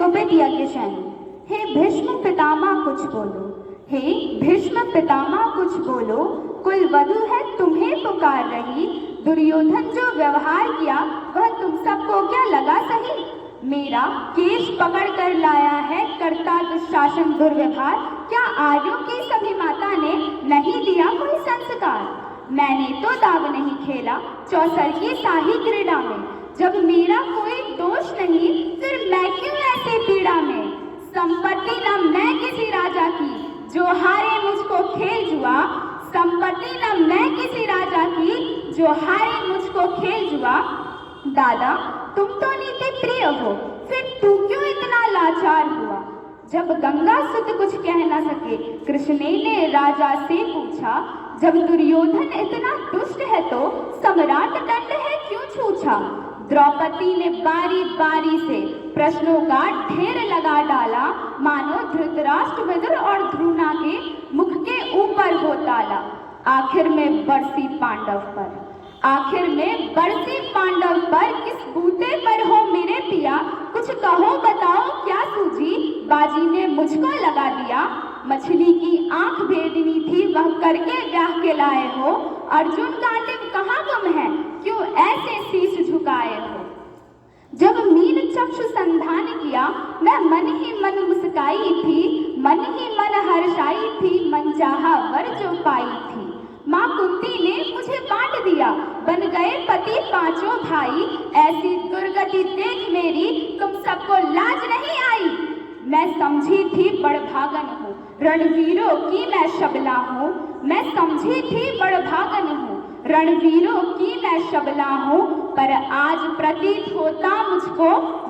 कुपित यज्ञसेनी, हे भीष्म पितामह कुछ बोलो, हे भीष्म पितामह कुछ बोलो, कुल वधु है तुम्हें पुकार रही, दुर्योधन जो व्यवहार किया वह तुम सबको क्या लगा सही? मेरा केश पकड़ कर लाया है करता दुशासन दुर्व्यवहार, क्या आर्यों की सभी माता ने नहीं दिया कोई संस्कार? मैंने तो दाव नहीं खेला चौसर की शाही क्रीड़ा में, जब मेरा कोई दोष नहीं फिर मैं क्यों ऐसे पीड़ा में? संपत्ति न मैं किसी राजा की जो हारे मुझको खेल जुआ, संपत्ति न मैं किसी राजा की जो हारे मुझको खेल जुआ। दादा तुम तो नीति प्रिय हो, फिर तू क्यों इतना लाचार हुआ? जब गंगा सुत कुछ कह न सके कृष्ण ने राजा से पूछा, जब दुर्योधन इतना दुष्ट है तो सम्राट दंड है क्यों छूछा? द्रौपदी ने बारी बारी से प्रश्नों का ढेर लगा डाला, मानो धृतराष्ट्र विदुर और ध्रुना के मुख के ऊपर हो ताला। आखिर में बरसी पांडव पर, आखिर में बरसी पांडव पर, किस बूते पर हो मेरे पिया? कुछ कहो बताओ क्या सूझी? बाजी ने मुझको लगा दिया, मछली की आंख भेदनी थी वह करके ब्याह के लाए हो। अर्जुन कांटिव कहाँ गुम है, क्यों ऐसे शीश झुकाए हो? जब मीन चक्षु संधान किया मैं मन ही मन मुस्काई थी, मन ही मन हर्षाई थी, मन चाहा वर जो पाई थी। माँ कुंती ने मुझे बांट दिया, बन गए पति पांचों भाई, ऐसी दुर्गति देख मेरी तुम सबको लाज नहीं आई। मैं समझी थी बड़भागन हूँ, रणवीरों की मैं शबला हूँ, मैं समझी थी बड़भागन हूँ, रणवीरों की मैं शबला हूँ, पर आज प्रतीत होता मुझको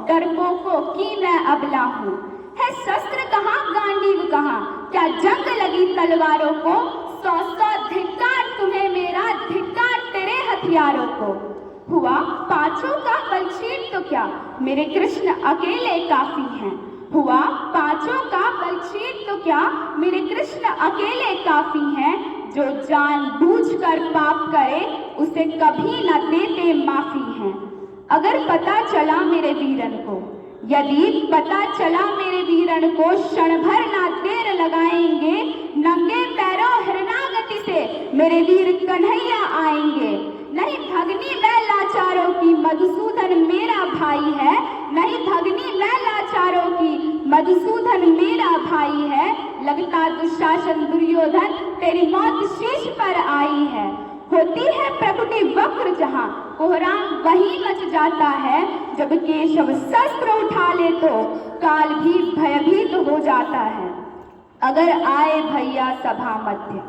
डरपोकों की मैं अबला हूँ। है शस्त्र कहाँ गांडीव कहाँ, क्या जंग लगी तलवारों को? सौ सौ धिक्कार तुम्हें मेरा, धिक्कार तेरे हथियारों को। हुआ पांचों का बलक्षीण तो क्या मेरे कृष्ण अकेले काफी हैं, हुआ पांचों का बलक्षीण तो क्या मेरे कृष्ण अकेले काफी हैं। जो जानबूझकर पाप करे उसे कभी न देते माफी हैं। अगर पता चला मेरे वीरन को, यदि पता चला मेरे वीरन को, क्षण भर ना देर लगाएंगे, नंगे पैरों हिरणागति से मेरे वीर कन्हैया आएंगे। नहीं भगनी मैं लाचारों की, मधुसूदन मेरा भाई है, नहीं भगनी मैं लाचारों की, मधुसूदन मेरा भाई है। लगता दुशासन दुर्योधन तेरी मौत शीश पर आई है। होती है प्रकृति वक्र जहाँ, कोहराम वही मच जाता है, जब केशव शस्त्र उठा ले तो काल भी भयभीत हो जाता है। अगर आए भैया सभा मध्य,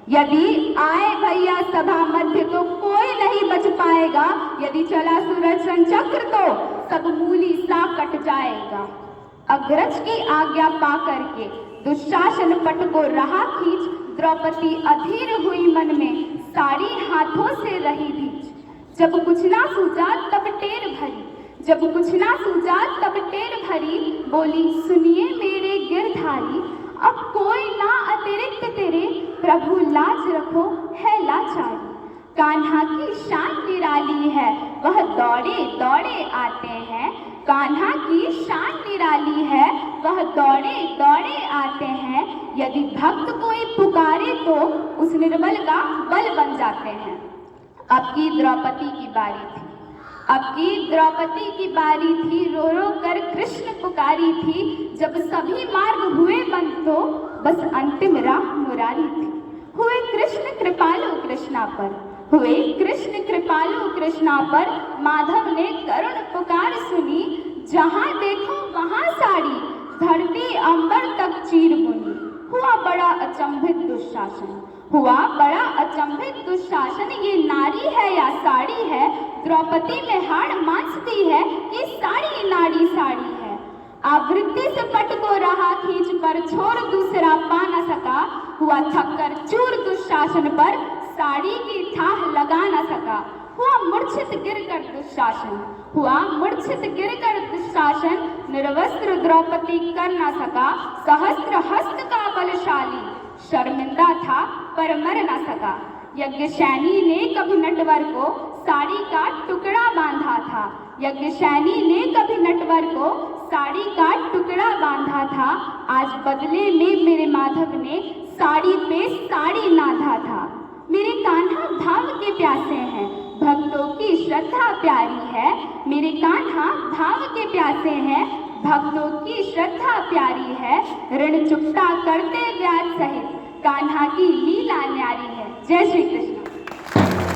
यदि आए भैया सभा मध्य तो कोई नहीं बच पाएगा, यदि चला सुदर्शन चक्र तो सब मूली सा कट जाएगा। अग्रज की आज्ञा पा करके दुशासन पट को रहा खींच, द्रौपदी अधीर हुई मन में, साड़ी हाथों से रही भींच। जब कुछ ना सूझा तब टेर भरी, जब कुछ ना सूझा तब टेर भरी, बोली सुनिए मेरे गिरधारी, अब कोई ना अतिरिक्त तेरे, प्रभु लाज रखो है लाचारी। कान्हा की शान निराली है वह दौड़े दौड़े आते हैं, कान्हा की शान निराली है वह दौड़े दौड़े आते हैं। यदि भक्त कोई पुकारे तो उस निर्बल का बल बन जाते हैं। अब की द्रौपदी की बारी थी, अब की द्रौपदी की बारी थी, रो रो कर कृष्ण पुकारी थी। जब सभी मार्ग हुए बंद तो बस अंतिम राह मुरारी थी। हुए कृष्ण कृपालु कृष्णा पर, हुए कृष्ण कृपालु कृष्णा पर, माधव ने करुण पुकार सुनी। जहाँ देखो वहाँ साड़ी, धरती अंबर तक चीर बुनी। हुआ बड़ा अचंभित दुशासन, हुआ बड़ा अचंभित दुशासन, ये नारी है या साड़ी है? द्रौपदी में हाड़ मांसती है कि साड़ी नाड़ी साड़ी है। आवृत्ति से पट को रहा खींच पर, छोर दूसरा पा न सका। हुआ थककर चूर दुशासन पर, साड़ी की ठाह लगा न सका। हुआ मूर्छित गिरकर दुशासन, हुआ मूर्छित गिरकर दुशासन, निर्वस्त्र द्रौपदी कर न सका। सहस्त्र हस्त का बलशाली, शर्मिंदा था पर मर न सका। यज्ञसेनी ने कभी नटवर को साड़ी का टुकड़ा बांधा था। यज्ञशैनी ने कभी नटवर को साड़ी का टुकड़ा बांधा था। आज बदले में मेरे माधव ने साड़ी पे साड़ी नाधा था। मेरे कान्हा भाव के प्यासे हैं, भक्तों की श्रद्धा प्यारी है। मेरे कान्हा भाव के प्यासे हैं, भक्तों की श्रद्धा प्यारी है। ऋण चुकता करते ब्याज सहित कान्हा की लीला न्यारी है। जय श्री कृष्ण।